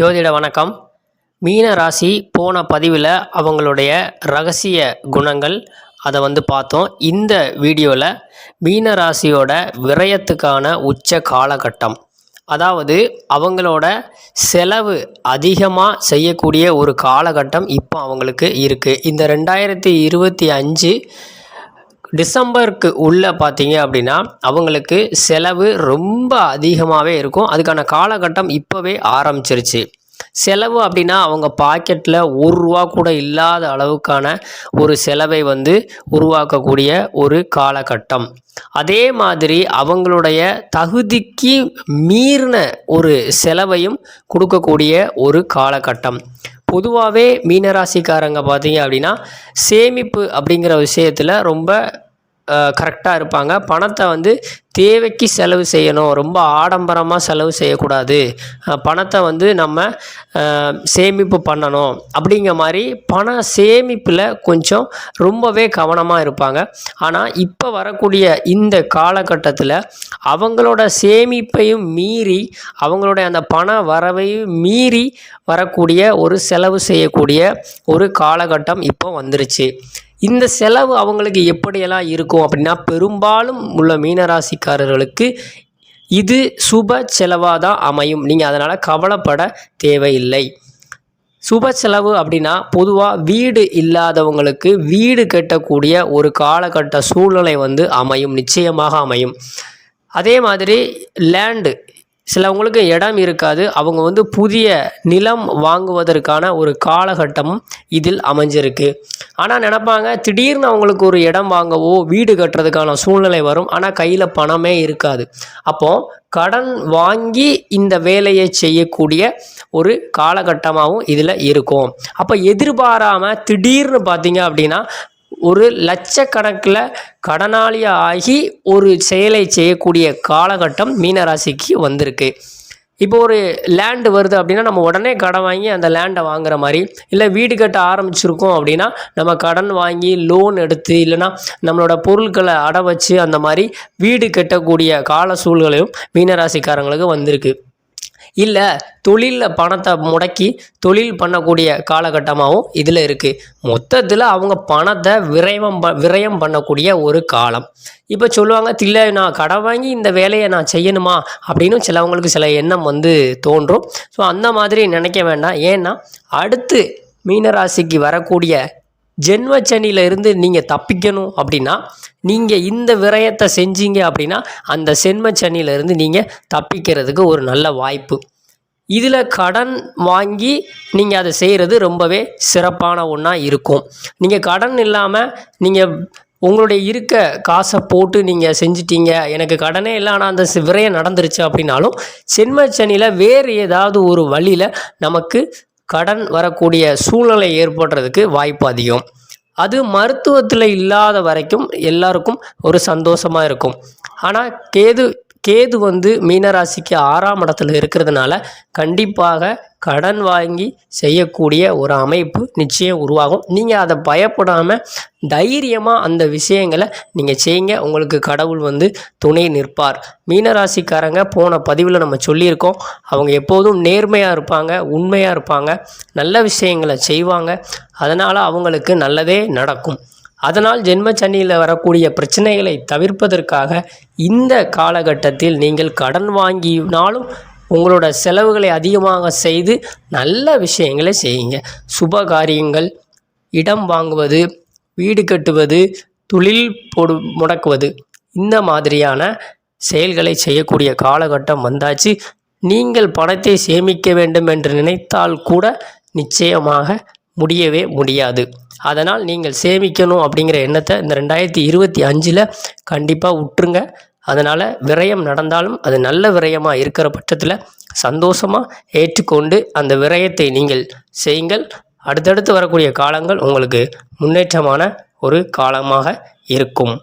ஜோதிட வணக்கம். மீன ராசி போன பதிவில் அவங்களுடைய ரகசிய குணங்கள் அதை பார்த்தோம். இந்த வீடியோவில் மீன ராசியோட விரயத்துக்கான உச்ச காலகட்டம், அதாவது அவங்களோட செலவு அதிகமாக செய்யக்கூடிய ஒரு காலகட்டம் இப்போ அவங்களுக்கு இருக்குது. இந்த 2025 டிசம்பருக்கு உள்ளே பார்த்தீங்க அப்படின்னா அவங்களுக்கு செலவு ரொம்ப அதிகமாகவே இருக்கும். அதுக்கான காலகட்டம் இப்போவே ஆரம்பிச்சிருச்சு. செலவு அப்படின்னா அவங்க பாக்கெட்டில் ₹1 கூட இல்லாத அளவுக்கான ஒரு செலவை உருவாக்கக்கூடிய ஒரு காலகட்டம். அதே மாதிரி அவங்களுடைய தகுதிக்கு மீறின ஒரு செலவையும் கொடுக்கக்கூடிய ஒரு காலகட்டம். பொதுவாகவே மீனராசிக்காரங்க பார்த்தீங்க அப்படின்னா சேமிப்பு அப்படிங்கிற விஷயத்தில் ரொம்ப கரெக்டாக இருப்பாங்க. பணத்தை தேவைக்கு செலவு செய்யணும், ரொம்ப ஆடம்பரமாக செலவு செய்யக்கூடாது, பணத்தை நம்ம சேமிப்பு பண்ணணும் அப்படிங்கிற மாதிரி பண சேமிப்பில் கொஞ்சம் ரொம்பவே கவனமாக இருப்பாங்க. ஆனால் இப்போ வரக்கூடிய இந்த காலகட்டத்தில் அவங்களோட சேமிப்பையும் மீறி அவங்களுடைய அந்த பண வரவையும் மீறி வரக்கூடிய ஒரு செலவு செய்யக்கூடிய ஒரு காலகட்டம் இப்போ வந்துருச்சு. இந்த செலவு அவங்களுக்கு எப்படியெல்லாம் இருக்கும் அப்படின்னா, பெரும்பாலும் உள்ள மீனராசிக்காரர்களுக்கு இது சுப செலவாக தான் அமையும். நீங்கள் அதனால் கவலைப்பட தேவையில்லை. சுப செலவு அப்படின்னா பொதுவாக வீடு இல்லாதவங்களுக்கு வீடு கட்டக்கூடிய ஒரு காலகட்ட சூழ்நிலை அமையும், நிச்சயமாக அமையும். அதே மாதிரி லேண்டு, சிலவங்களுக்கு இடம் இருக்காது, அவங்க புதிய நிலம் வாங்குவதற்கான ஒரு காலகட்டமும் இதில் அமைஞ்சிருக்கு. ஆனால் நினைப்பாங்க திடீர்னு அவங்களுக்கு ஒரு இடம் வாங்கவோ வீடு கட்டுறதுக்கான சூழ்நிலை வரும், ஆனால் கையில் பணமே இருக்காது. அப்போது கடன் வாங்கி இந்த வேலையை செய்யக்கூடிய ஒரு காலகட்டமாகவும் இதில் இருக்கும். அப்போ எதிர்பாராமல் திடீர்னு பார்த்தீங்க அப்படின்னா ஒரு லட்சக்கணக்கில் கடனாளியாக ஆகி ஒரு செயலை செய்யக்கூடிய காலகட்டம் மீனராசிக்கு வந்திருக்கு. இப்போ ஒரு லேண்டு வருது அப்படின்னா நம்ம உடனே கடன் வாங்கி அந்த லேண்டை வாங்குற மாதிரி, இல்லை வீடு கட்ட ஆரம்பிச்சிருக்கோம் அப்படின்னா நம்ம கடன் வாங்கி லோன் எடுத்து, இல்லைனா நம்மளோட பொருட்களை அடை வச்சு அந்த மாதிரி வீடு கட்டக்கூடிய கால சூழ்நிலையும் மீனராசிக்காரங்களுக்கு வந்திருக்கு. இல்லை தொழிலில் பணத்தை முடக்கி தொழில் பண்ணக்கூடிய காலகட்டமாகவும் இதில் இருக்குது. மொத்தத்தில் அவங்க பணத்தை விரயம் பண்ணக்கூடிய ஒரு காலம். இப்போ சொல்லுவாங்க, இல்லை நான் கடன் வாங்கி இந்த வேலையை நான் செய்யணுமா அப்படின்னு சிலவங்களுக்கு சில எண்ணம் தோன்றும். ஸோ அந்த மாதிரி நினைக்க வேண்டாம். ஏன்னா அடுத்து மீனராசிக்கு வரக்கூடிய ஜென்மச்சனியிலிருந்து நீங்கள் தப்பிக்கணும் அப்படின்னா நீங்கள் இந்த விரயத்தை செஞ்சீங்க அப்படின்னா அந்த ஜென்மச்சனியிலிருந்து நீங்கள் தப்பிக்கிறதுக்கு ஒரு நல்ல வாய்ப்பு. இதில் கடன் வாங்கி நீங்கள் அதை செய்கிறது ரொம்பவே சிறப்பான ஒன்றா இருக்கும். நீங்கள் கடன் இல்லாமல் நீங்கள் உங்களுடைய இருக்க காசை போட்டு நீங்கள் செஞ்சிட்டீங்க, எனக்கு கடனே இல்லை ஆனால் அந்த விரயம் நடந்துருச்சு அப்படின்னாலும் ஜென்மச்சனியில் வேறு ஏதாவது ஒரு வழியில் நமக்கு கடன் வரக்கூடிய சூழ்நிலை ஏற்படுறதுக்கு வாய்ப்பு அதிகம். அது மருத்துவத்தில் இல்லாத வரைக்கும் எல்லாருக்கும் ஒரு சந்தோஷமாக இருக்கும். ஆனால் கேது மீனராசிக்கு 6ஆம் இடத்துல இருக்கிறதுனால கண்டிப்பாக கடன் வாங்கி செய்யக்கூடிய ஒரு அமைப்பு நிச்சயம் உருவாகும். நீங்கள் அதை பயப்படாமல் தைரியமாக அந்த விஷயங்களை நீங்கள் செய்யுங்க. உங்களுக்கு கடவுள் துணை நிற்பார். மீனராசிக்காரங்க போன பதிவில் நம்ம சொல்லியிருக்கோம், அவங்க எப்போதும் நேர்மையாக இருப்பாங்க, உண்மையாக இருப்பாங்க, நல்ல விஷயங்களை செய்வாங்க. அதனால் அவங்களுக்கு நல்லதே நடக்கும். அதனால் ஜென்மச்சனியில் வரக்கூடிய பிரச்சனைகளை தவிர்ப்பதற்காக இந்த காலகட்டத்தில் நீங்கள் கடன் வாங்கினாலும் உங்களோட செலவுகளை அதிகமாக செய்து நல்ல விஷயங்களை செய்யுங்க. சுப காரியங்கள், இடம் வாங்குவது, வீடு கட்டுவது, தொழில் முடக்குவது, இந்த மாதிரியான செயல்களை செய்யக்கூடிய காலகட்டம் வந்தாச்சு. நீங்கள் பணத்தை சேமிக்க வேண்டும் என்று நினைத்தால் கூட நிச்சயமாக முடியவே முடியாது. அதனால் நீங்கள் சேமிக்கணும் அப்படிங்கிற எண்ணத்தை இந்த 2025 கண்டிப்பாக விட்டுருங்க. அதனால் விரயம் நடந்தாலும் அது நல்ல விரயமாக இருக்கிற பட்சத்தில் சந்தோஷமாக ஏற்றுக்கொண்டு அந்த விரயத்தை நீங்கள் செய்யுங்கள். அடுத்தடுத்து வரக்கூடிய காலங்கள் உங்களுக்கு முன்னேற்றமான ஒரு காலமாக இருக்கும்.